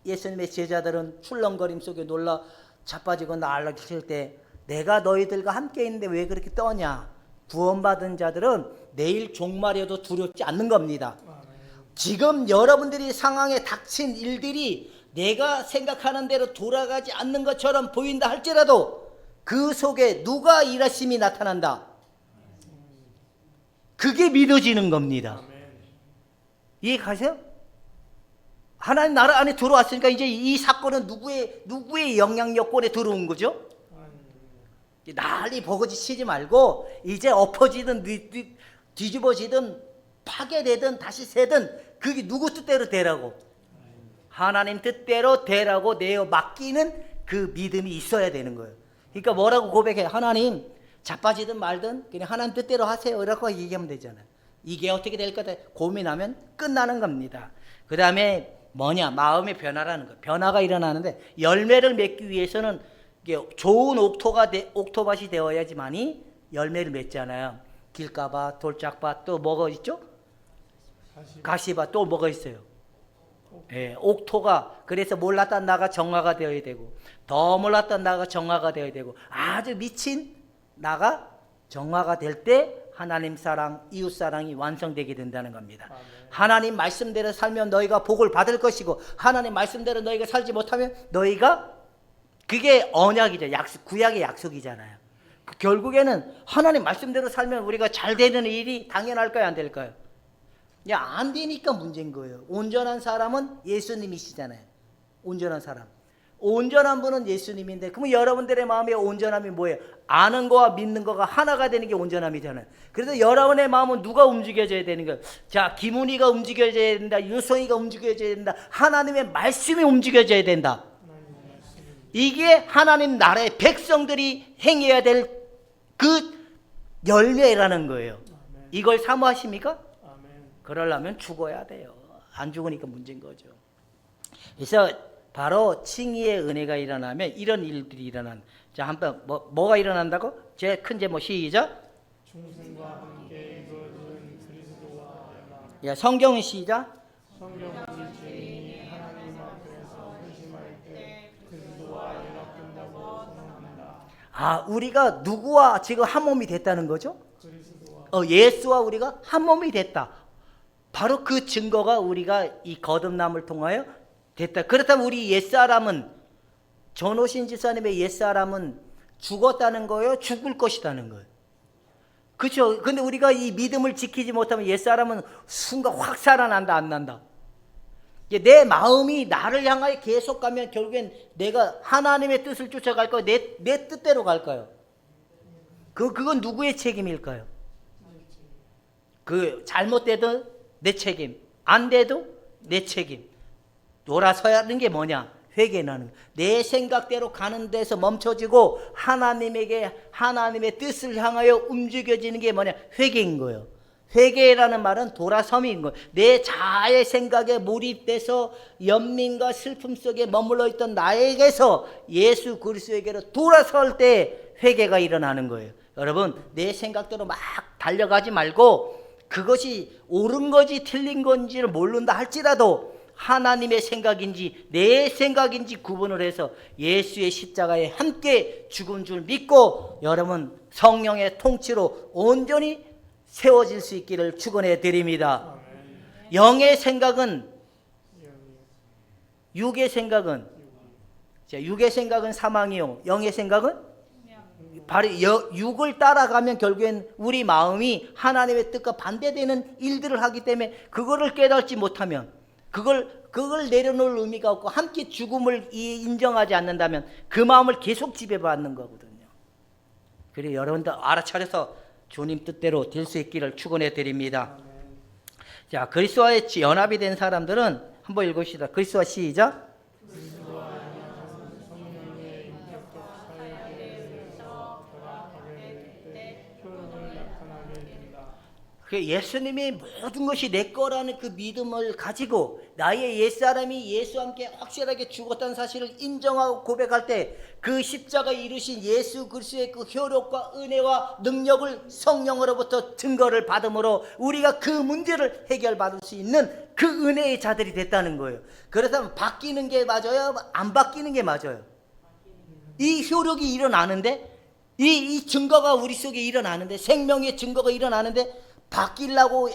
예수님의 제자들은 출렁거림 속에 놀라 자빠지고 날아칠 때 내가 너희들과 함께 있는데 왜 그렇게 떠냐? 구원받은 자들은 내일 종말에도 두렵지 않는 겁니다. 지금 여러분들이 상황에 닥친 일들이 내가 생각하는 대로 돌아가지 않는 것처럼 보인다 할지라도 그 속에 누가 일하심이 나타난다. 그게 믿어지는 겁니다. 이해 가세요? 하나님 나라 안에 들어왔으니까 이제 이 사건은 누구의 영향력권에 들어온 거죠? 난리 버거지 치지 말고 이제 엎어지든 뒤집어지든 파괴되든 다시 새든 그게 누구 뜻대로 되라고. 하나님 뜻대로 되라고 내어 맡기는 그 믿음이 있어야 되는 거예요. 그러니까 뭐라고 고백해? 하나님 자빠지든 말든 그냥 하나님 뜻대로 하세요. 이라고 얘기하면 되잖아요. 이게 어떻게 될 거다 고민하면 끝나는 겁니다. 그 다음에 뭐냐? 마음의 변화라는 거예요. 변화가 일어나는데 열매를 맺기 위해서는 좋은 옥토밭이 되어야지만이 열매를 맺잖아요. 길가밭, 돌짝밭, 또 뭐가 있죠? 가시밭, 또 뭐가 있어요? 예, 옥토가. 그래서 몰랐던 나가 정화가 되어야 되고 더 몰랐던 나가 정화가 되어야 되고 아주 미친 나가 정화가 될 때 하나님 사랑, 이웃 사랑이 완성되게 된다는 겁니다. 아멘. 하나님 말씀대로 살면 너희가 복을 받을 것이고 하나님 말씀대로 너희가 살지 못하면 너희가 그게 언약이죠. 구약의 약속이잖아요. 결국에는 하나님 말씀대로 살면 우리가 잘 되는 일이 당연할까요? 안 될까요? 안 되니까 문제인 거예요. 온전한 사람은 예수님이시잖아요. 온전한 사람. 온전한 분은 예수님인데, 그러면 여러분들의 마음의 온전함이 뭐예요? 아는 거와 믿는 거가 하나가 되는 게 온전함이잖아요. 그래서 여러분의 마음은 누가 움직여져야 되는 거예요? 자, 김훈이가 움직여져야 된다. 유성이가 움직여져야 된다. 하나님의 말씀이 움직여져야 된다. 이게 하나님 나라의 백성들이 행해야 될 그 열매라는 거예요. 이걸 사모하십니까? 아멘. 그러려면 죽어야 돼요. 안 죽으니까 문제인 거죠. 그래서 바로 칭의의 은혜가 일어나면 이런 일들이 일어난. 자, 한번 뭐가 일어난다고? 제 큰 제목 시작. 중생과 함께 이루어진 그리스도와 연합. 야, 성경은 시작. 성경은 죄인이 하나님 앞에서 회심할 때 그리스도와 연합된다고 선언한다. 아, 우리가 누구와 지금 한 몸이 됐다는 거죠? 그리스도와 예수와 우리가 한 몸이 됐다. 바로 그 증거가 우리가 이 거듭남을 통하여 됐다. 그렇다면 우리 옛사람은, 전호신 지사님의 옛사람은 죽었다는 거예요? 죽을 것이라는 거예요? 그렇죠? 근데 우리가 이 믿음을 지키지 못하면 옛사람은 순간 확 살아난다, 안 난다? 내 마음이 나를 향하여 계속 가면 결국엔 내가 하나님의 뜻을 쫓아갈까요? 내 뜻대로 갈까요? 그건 누구의 책임일까요? 그 잘못돼도 내 책임, 안 돼도 내 책임. 돌아서야 하는 게 뭐냐? 회개하는. 내 생각대로 가는 데서 멈춰지고 하나님의 뜻을 향하여 움직여지는 게 뭐냐? 회개인 거예요. 회개라는 말은 돌아섬인 거예요. 내 자아의 생각에 몰입돼서 연민과 슬픔 속에 머물러 있던 나에게서 예수 그리스도에게로 돌아설 때 회개가 일어나는 거예요. 여러분, 내 생각대로 막 달려가지 말고 그것이 옳은 건지 틀린 건지를 모른다 할지라도 하나님의 생각인지 내 생각인지 구분을 해서 예수의 십자가에 함께 죽은 줄 믿고 여러분 성령의 통치로 온전히 세워질 수 있기를 축원해 드립니다. 영의 생각은, 육의 생각은, 자, 육의 생각은 사망이요, 영의 생각은 바로 육을 따라가면 결국엔 우리 마음이 하나님의 뜻과 반대되는 일들을 하기 때문에 그거를 깨닫지 못하면 그걸 내려놓을 의미가 없고 함께 죽음을 인정하지 않는다면 그 마음을 계속 지배받는 거거든요. 그래서 여러분들 알아차려서 주님 뜻대로 될 수 있기를 축원해 드립니다. 자, 그리스도와의 연합이 된 사람들은 한번 읽읍시다. 그리스도와 시작. 예수님이 모든 것이 내 거라는 그 믿음을 가지고 나의 옛사람이 예수와 함께 확실하게 죽었다는 사실을 인정하고 고백할 때 그 십자가에 이루신 예수 그리스도의 그 효력과 은혜와 능력을 성령으로부터 증거를 받음으로 우리가 그 문제를 해결받을 수 있는 그 은혜의 자들이 됐다는 거예요. 그렇다면 바뀌는 게 맞아요? 안 바뀌는 게 맞아요? 이 효력이 일어나는데 이 증거가 우리 속에 일어나는데 생명의 증거가 일어나는데 바뀌려고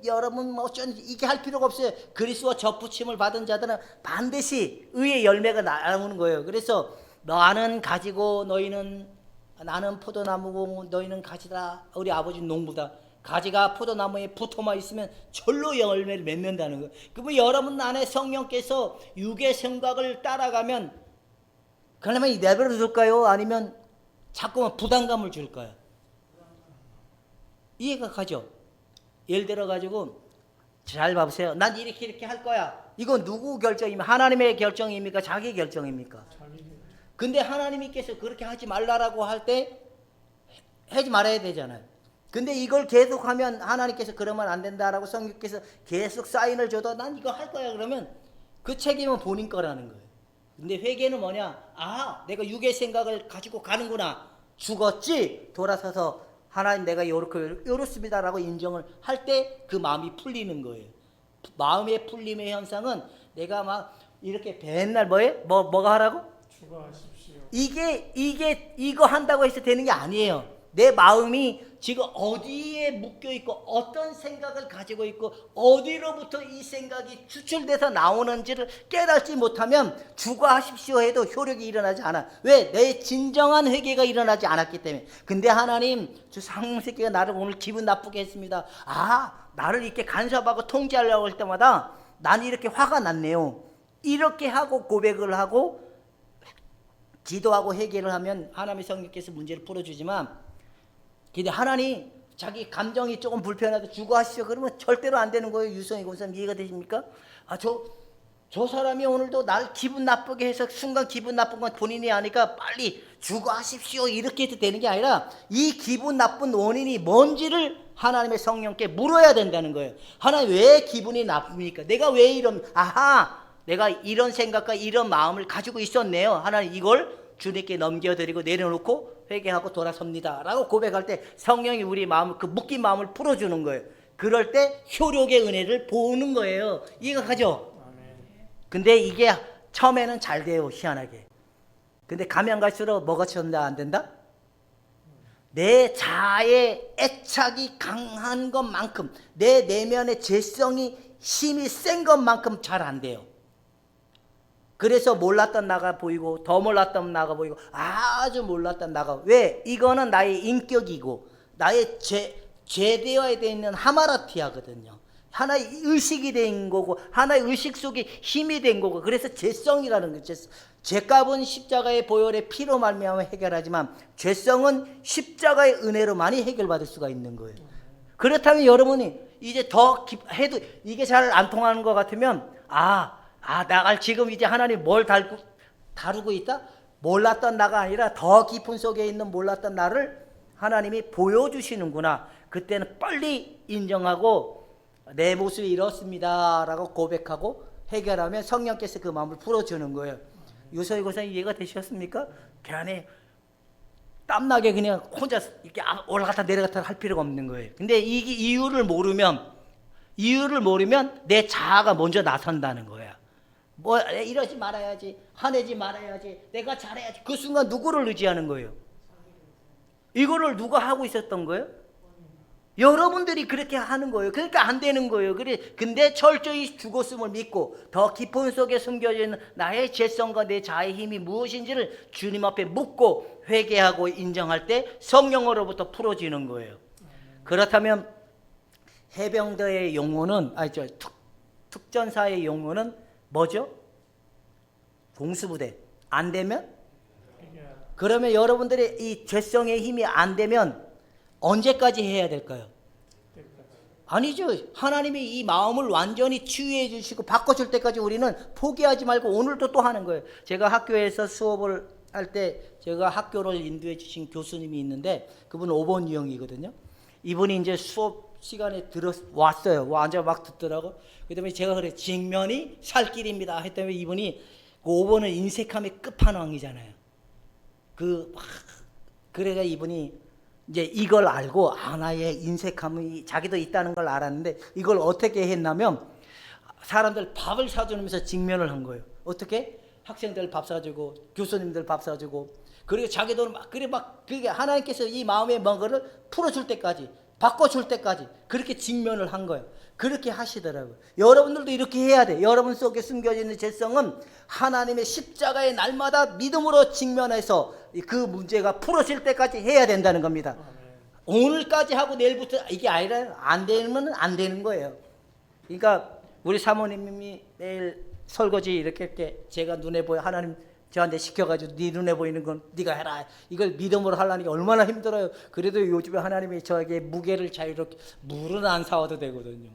여러분 뭐 이게 할 필요가 없어요. 그리스도와 접붙임을 받은 자들은 반드시 의의 열매가 나오는 거예요. 그래서 나는 가지고 나는 포도나무고 너희는 가지다. 우리 아버지는 농부다. 가지가 포도나무에 붙어만 있으면 절로 열매를 맺는다는 거예요. 그러면 여러분 안에 성령께서 육의 생각을 따라가면 그러면 내버려 둘까요? 아니면 자꾸만 부담감을 줄까요? 이해가 가죠? 예를 들어 가지고 잘 봐보세요. 난 이렇게 할 거야. 이건 누구 결정입니까? 하나님의 결정입니까? 자기 결정입니까? 근데 하나님께서 그렇게 하지 말라라고 할 때 하지 말아야 되잖아요. 근데 이걸 계속하면 하나님께서 그러면 안 된다라고 성령께서 계속 사인을 줘도 난 이거 할 거야 그러면 그 책임은 본인 거라는 거예요. 근데 회개는 뭐냐? 아, 내가 육의 생각을 가지고 가는구나. 죽었지? 돌아서서 하나님 내가 이렇습니다라고 인정을 할 때 그 마음이 풀리는 거예요. 마음의 풀림의 현상은 내가 막 이렇게 맨날 뭐가 하라고? 추가하십시오. 이거 한다고 해서 되는 게 아니에요. 내 마음이 지금 어디에 묶여 있고 어떤 생각을 가지고 있고 어디로부터 이 생각이 추출돼서 나오는지를 깨닫지 못하면 주거하십시오 해도 효력이 일어나지 않아. 왜? 내 진정한 회개가 일어나지 않았기 때문에. 근데 하나님, 저 상새끼가 나를 오늘 기분 나쁘게 했습니다. 아, 나를 이렇게 간섭하고 통제하려고 할 때마다 난 이렇게 화가 났네요. 이렇게 하고 고백을 하고 기도하고 해결을 하면 하나님의 성령께서 문제를 풀어주지만, 근데 하나님 자기 감정이 조금 불편하다 주고하시오 그러면 절대로 안 되는 거예요. 유성희 권사님 이해가 되십니까? 저 사람이 오늘도 날 기분 나쁘게 해서 순간 기분 나쁜 건 본인이 아니까 빨리 주고하십시오 이렇게 해도 되는 게 아니라, 이 기분 나쁜 원인이 뭔지를 하나님의 성령께 물어야 된다는 거예요. 하나님 왜 기분이 나쁩니까? 내가 왜 내가 이런 생각과 이런 마음을 가지고 있었네요. 하나님 이걸 주님께 넘겨드리고 내려놓고 회개하고 돌아섭니다 라고 고백할 때 성령이 우리 마음을, 그 묶인 마음을 풀어주는 거예요. 그럴 때 효력의 은혜를 보는 거예요. 이해가 가죠? 근데 이게 처음에는 잘 돼요, 희한하게. 근데 가면 갈수록 뭐가 된다 안 된다? 내 자아의 애착이 강한 것만큼, 내 내면의 죄성이 힘이 센 것만큼 잘 안 돼요. 그래서 몰랐던 나가 보이고 더 몰랐던 나가 보이고 아주 몰랐던 나가. 왜? 이거는 나의 인격이고 나의 죄되어야 되는 하마라티아거든요. 하나의 의식이 된 거고 하나의 의식 속에 힘이 된 거고, 그래서 죄성이라는 거죠. 죄값은 십자가의 보혈의 피로 말미암아 해결하지만 죄성은 십자가의 은혜로만이 해결받을 수가 있는 거예요. 그렇다면 여러분이 이제 더 해도 이게 잘 안 통하는 것 같으면 나가 지금 이제 하나님 뭘 다루고 있다? 몰랐던 나가 아니라 더 깊은 속에 있는 몰랐던 나를 하나님이 보여주시는구나. 그때는 빨리 인정하고 내 모습이 이렇습니다 라고 고백하고 해결하면 성령께서 그 마음을 풀어주는 거예요. 유서희 고사님 이해가 되셨습니까? 걔네 땀나게 그냥 혼자 이렇게 올라갔다 내려갔다 할 필요가 없는 거예요. 근데 이게 이유를 모르면 내 자아가 먼저 나선다는 거야. 이러지 말아야지, 화내지 말아야지, 내가 잘해야지. 그 순간 누구를 의지하는 거예요? 이거를 누가 하고 있었던 거예요? 여러분들이 그렇게 하는 거예요. 그러니까 안 되는 거예요. 근데 철저히 죽었음을 믿고 더 깊은 속에 숨겨져 있는 나의 죄성과 내 자아의 힘이 무엇인지를 주님 앞에 묻고 회개하고 인정할 때 성령으로부터 풀어지는 거예요. 그렇다면 해병대의 용어는 특전사의 용어는 뭐죠? 공수부대. 안 되면? 그러면 여러분들의 이 죄성의 힘이 안 되면 언제까지 해야 될까요? 아니죠. 하나님이 이 마음을 완전히 치유해 주시고 바꿔줄 때까지 우리는 포기하지 말고 오늘도 또 하는 거예요. 제가 학교에서 수업을 할 때 제가 학교를 인도해 주신 교수님이 있는데 그분은 5번 유형이거든요. 이분이 이제 수업 시간에 왔어요. 앉아 막 듣더라고. 그다음에 제가 그래, 직면이 살 길입니다 했더니 이분이 그 5번은 인색함의 끝판왕이잖아요. 그래가 이분이 이제 이걸 알고 나의 인색함이 자기도 있다는 걸 알았는데 이걸 어떻게 했냐면 사람들 밥을 사주면서 직면을 한 거예요. 어떻게? 학생들 밥 사주고 교수님들 밥 사주고, 그리고 자기도 그게 하나님께서 이 마음의 뭔가를 풀어줄 때까지, 바꿔줄 때까지 그렇게 직면을 한 거예요. 그렇게 하시더라고요. 여러분들도 이렇게 해야 돼. 여러분 속에 숨겨져 있는 죄성은 하나님의 십자가의 날마다 믿음으로 직면해서 그 문제가 풀어질 때까지 해야 된다는 겁니다. 오늘까지 하고 내일부터 이게 아니라 안 되면 안 되는 거예요. 그러니까 우리 사모님이 내일 설거지 이렇게 제가 눈에 보여, 하나님 저한테 시켜가지고 네 눈에 보이는 건 네가 해라, 이걸 믿음으로 하려는 게 얼마나 힘들어요. 그래도 요즘에 하나님이 저에게 무게를 자유롭게, 물은 안 사와도 되거든요.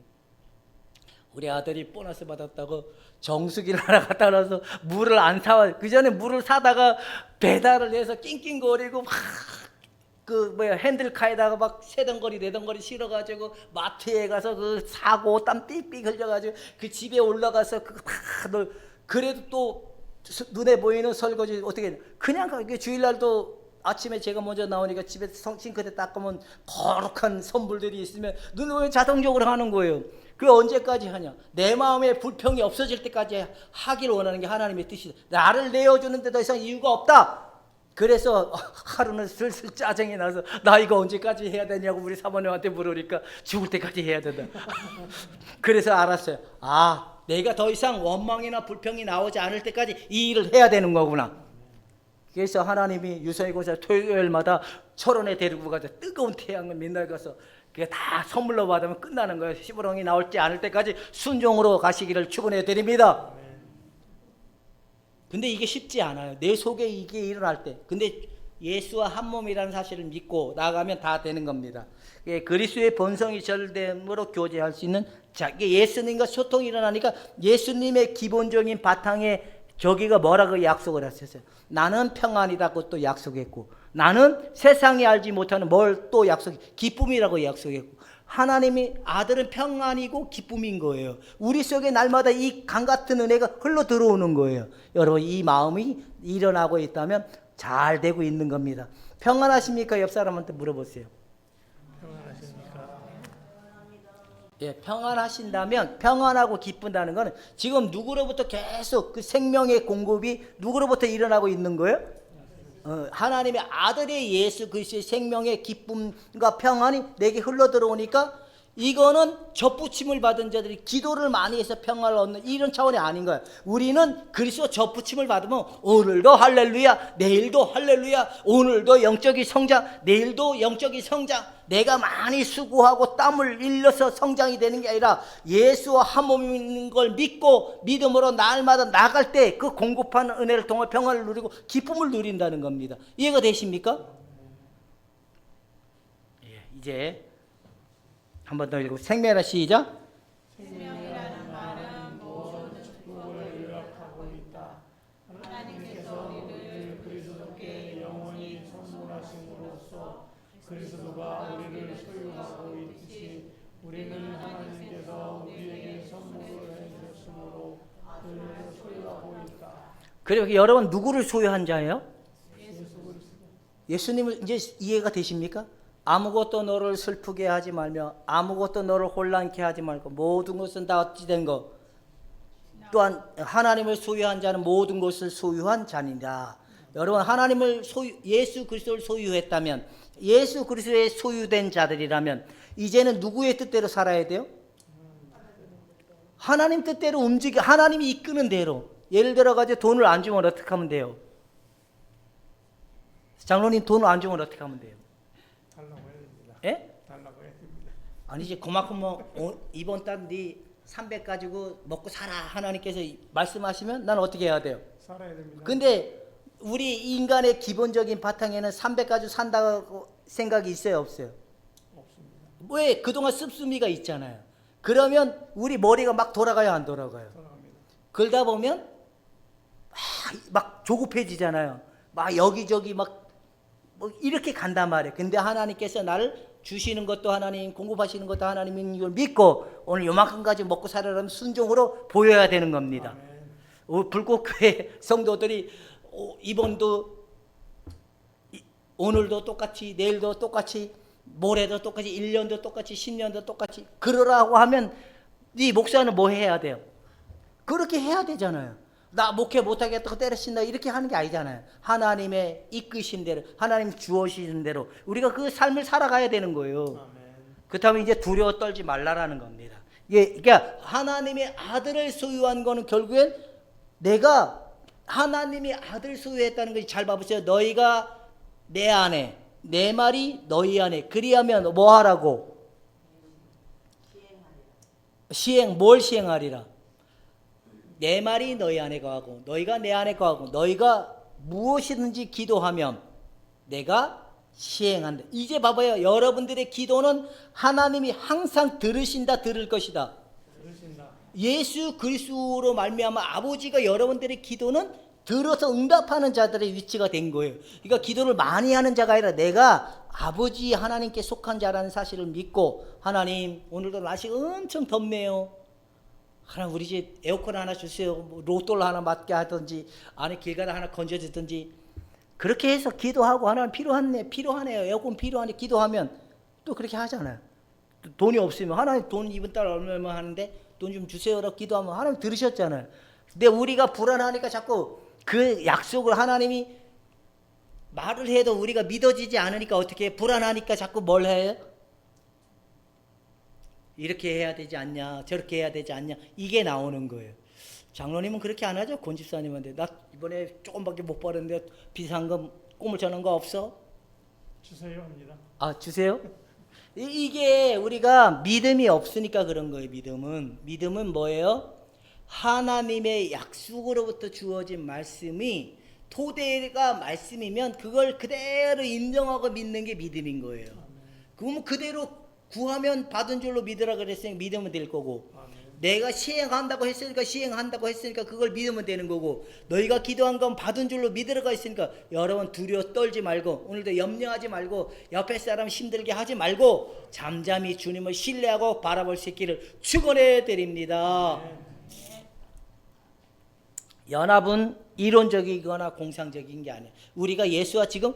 우리 아들이 보너스 받았다고 정수기를 하나 갖다 놔서 물을 안 사와. 그 전에 물을 사다가 배달을 해서 낑낑거리고 막 핸들카에다가 막 세덩거리 네덩거리 실어가지고 마트에 가서 그 사고 땀 삐삐 흘려가지고 그 집에 올라가서 그거 다 그래도 또 눈에 보이는 설거지 어떻게 그냥 주일날도 아침에 제가 먼저 나오니까 집에 싱크대 닦으면 거룩한 선물들이 있으면 눈에 보이면 자동적으로 하는 거예요. 그게 언제까지 하냐? 내 마음에 불평이 없어질 때까지 하기를 원하는 게 하나님의 뜻이다. 나를 내어주는데 더 이상 이유가 없다. 그래서 하루는 슬슬 짜증이 나서 나 이거 언제까지 해야 되냐고 우리 사모님한테 물으니까 죽을 때까지 해야 된다. 그래서 알았어요. 내가 더 이상 원망이나 불평이 나오지 않을 때까지 이 일을 해야 되는 거구나. 그래서 하나님이 유서희 고사 토요일마다 철원에 데리고 가서 뜨거운 태양을 맨날 가서 그게 다 선물로 받으면 끝나는 거예요. 시부렁이 나올지 않을 때까지 순종으로 가시기를 축원해 드립니다. 근데 이게 쉽지 않아요. 내 속에 이게 일어날 때. 근데 예수와 한 몸이라는 사실을 믿고 나가면 다 되는 겁니다. 그리스도의 본성이 절됨으로 교제할 수 있는 예수님과 소통이 일어나니까 예수님의 기본적인 바탕에 저기가 뭐라고 약속을 하셨어요. 나는 평안이라고 또 약속했고, 나는 세상이 알지 못하는 뭘 또 기쁨이라고 약속했고, 하나님이 아들은 평안이고 기쁨인 거예요. 우리 속에 날마다 이 강 같은 은혜가 흘러 들어오는 거예요. 여러분, 이 마음이 일어나고 있다면 잘 되고 있는 겁니다. 평안하십니까? 옆 사람한테 물어보세요. 평안하십니까? 예, 평안하신다면, 평안하고 기쁜다는 것은 지금 누구로부터 계속 그 생명의 공급이 누구로부터 일어나고 있는 거예요? 하나님의 아들의 예수 그리스도의 생명의 기쁨과 평안이 내게 흘러 들어오니까 이거는 접붙임을 받은 자들이 기도를 많이 해서 평안을 얻는 이런 차원이 아닌 거예요. 우리는 그리스도 접붙임을 받으면 오늘도 할렐루야, 내일도 할렐루야, 오늘도 영적인 성장, 내일도 영적인 성장. 내가 많이 수고하고 땀을 흘려서 성장이 되는 게 아니라 예수와 한 몸인 걸 믿고 믿음으로 날마다 나갈 때 그 공급하는 은혜를 통해 평안을 누리고 기쁨을 누린다는 겁니다. 이해가 되십니까? 예, 이제 한 번 더 읽고 생명이라 시작. 생명이라는 말은 모든 축복을 요약하고 있다. 하나님께서 우리를 그리스도께 영원히 선물하심으로써 그리스도가 우리를 소유하고 있듯이 우리는 하나님께서 우리에게 선물을 해주셨으므로 그를 소유하고 있다. 그리고 여러분 누구를 소유한 자예요? 예수님을 이제 이해가 되십니까? 아무것도 너를 슬프게 하지 말며 아무것도 너를 혼란케 하지 말고 모든 것은 다 어찌된 것 또한 하나님을 소유한 자는 모든 것을 소유한 자니라. 여러분 하나님을 예수 그리스도를 소유했다면 예수 그리스도의 소유된 자들이라면 이제는 누구의 뜻대로 살아야 돼요? 하나님 뜻대로 움직여 하나님이 이끄는 대로. 예를 들어 가지고 돈을 안 주면 어떻게 하면 돼요? 장로님 돈을 안 주면 어떻게 하면 돼요? 달라고 해야 됩니다. 예? 달라고 해야 됩니다. 아니지 그만큼 뭐 이번 달 네 300 가지고 먹고 살아 하나님께서 말씀하시면 난 어떻게 해야 돼요? 살아야 됩니다. 근데 우리 인간의 기본적인 바탕에는 300 가지고 산다고 생각이 있어요 없어요? 없습니다. 왜? 그동안 씁쓸미가 있잖아요. 그러면 우리 머리가 막 돌아가요 안 돌아가요? 돌아갑니다. 그러다 보면 막 조급해지잖아요. 막 여기저기 막 뭐 이렇게 간단 말이에요. 근데 하나님께서 나를 주시는 것도 하나님, 공급하시는 것도 하나님인 걸 믿고 오늘 요만큼 가지고 먹고 살아라면 순종으로 보여야 되는 겁니다. 불꽃교회 성도들이 이번도 오늘도 똑같이 내일도 똑같이 모레도 똑같이 1년도 똑같이 10년도 똑같이 그러라고 하면 네 목사는 뭐 해야 돼요? 그렇게 해야 되잖아요. 나 목회 못하겠다고 때려친다 이렇게 하는 게 아니잖아요. 하나님의 이끄신 대로 하나님 주어지신 대로 우리가 그 삶을 살아가야 되는 거예요. 아멘. 그렇다면 이제 두려워 떨지 말라라는 겁니다. 그러니까 하나님의 아들을 소유한 거는 결국엔 내가 하나님의 아들 소유했다는 것이 잘 봐보세요. 너희가 내 안에 내 말이 너희 안에 그리하면 뭐 하라고? 뭘 시행하리라? 내 말이 너희 안에 거하고 너희가 내 안에 거하고 너희가 무엇이든지 기도하면 내가 시행한다. 이제 봐봐요. 여러분들의 기도는 하나님이 항상 들으신다 들을 것이다. 들으신다. 예수 그리스도로 말미암아 아버지가 여러분들의 기도는 들어서 응답하는 자들의 위치가 된 거예요. 그러니까 기도를 많이 하는 자가 아니라 내가 아버지 하나님께 속한 자라는 사실을 믿고 하나님 오늘도 날씨가 엄청 덥네요. 하나님 우리 집 에어컨 하나 주세요. 뭐 로또를 하나 맞게 하든지 안에 길 가다 하나 건져주든지 그렇게 해서 기도하고 하나님 필요하네요. 에어컨 필요하네 기도하면 또 그렇게 하잖아요. 돈이 없으면 하나님 돈 이번 달 얼마 하는데 돈 좀 주세요라고 기도하면 하나님 들으셨잖아요. 근데 우리가 불안하니까 자꾸 그 약속을 하나님이 말을 해도 우리가 믿어지지 않으니까 어떻게 해? 불안하니까 자꾸 뭘 해요? 이렇게 해야 되지 않냐 저렇게 해야 되지 않냐 이게 나오는 거예요. 장로님은 그렇게 안 하죠. 권 집사님한테 나 이번에 조금밖에 못 벌었는데 비상금 꿈을 저는 거 없어? 주세요 합니다. 아 주세요? 이게 우리가 믿음이 없으니까 그런 거예요. 믿음은 뭐예요? 하나님의 약속으로부터 주어진 말씀이 토대가 말씀이면 그걸 그대로 인정하고 믿는 게 믿음인 거예요. 그러면 그대로 구하면 받은 줄로 믿으라 그랬으니까 믿으면 될 거고, 내가 시행한다고 했으니까 그걸 믿으면 되는 거고, 너희가 기도한 건 받은 줄로 믿으라고 했으니까 여러분 두려워 떨지 말고, 오늘도 염려하지 말고, 옆에 사람 힘들게 하지 말고 잠잠히 주님을 신뢰하고 바라볼 수 있기를 축원해 드립니다. 연합은 이론적이거나 공상적인 게 아니에요. 우리가 예수와 지금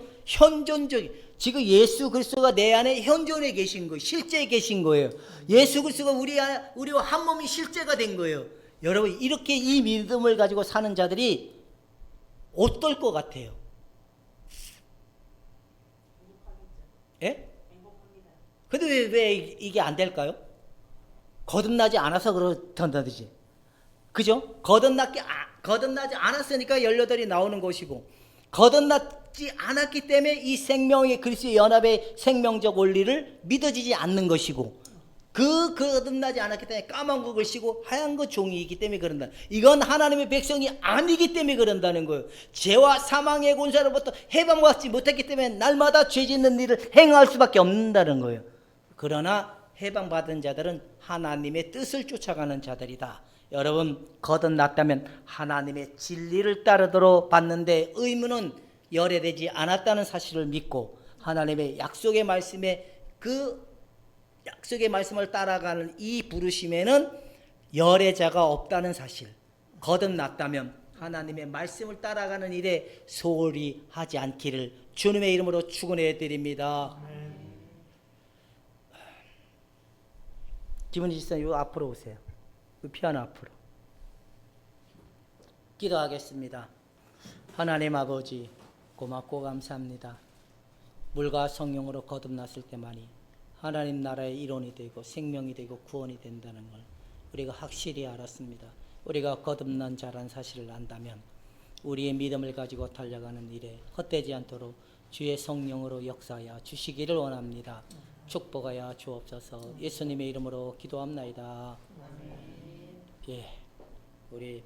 지금 예수 그리스도가 내 안에 현존해 계신 거예요. 실제 계신 거예요. 예수 그리스도가 우리와 한 몸이 실제가 된 거예요. 여러분, 이렇게 이 믿음을 가지고 사는 자들이 어떨 것 같아요? 예? 근데 왜 이게 안 될까요? 거듭나지 않아서 그렇다든지, 그죠? 거듭나지 않았으니까 18이 나오는 것이고, 거듭나지 않았기 때문에 이 생명의 그리스도의 연합의 생명적 원리를 믿어지지 않는 것이고, 거듭나지 않았기 때문에 까만 국을 씌고 하얀 것 종이기 때문에 그런다. 이건 하나님의 백성이 아니기 때문에 그런다는 거예요. 죄와 사망의 권세로부터 해방받지 못했기 때문에 날마다 죄 짓는 일을 행할 수밖에 없는다는 거예요. 그러나 해방받은 자들은 하나님의 뜻을 쫓아가는 자들이다. 여러분, 거듭났다면 하나님의 진리를 따르도록 받는데 의무는 열애되지 않았다는 사실을 믿고, 하나님의 약속의 말씀을 따라가는 이 부르심에는 열애자가 없다는 사실, 거듭났다면 하나님의 말씀을 따라가는 일에 소홀히 하지 않기를 주님의 이름으로 축원해 드립니다. 김은지 집사님, 요 앞으로 오세요. 피아노 앞으로. 기도하겠습니다. 하나님 아버지, 고맙고 감사합니다. 물과 성령으로 거듭났을 때만이 하나님 나라의 일원이 되고 생명이 되고 구원이 된다는 걸 우리가 확실히 알았습니다. 우리가 거듭난 자란 사실을 안다면 우리의 믿음을 가지고 달려가는 일에 헛되지 않도록 주의 성령으로 역사하여 주시기를 원합니다. 축복하여 주옵소서. 예수님의 이름으로 기도합나이다. 예, 우리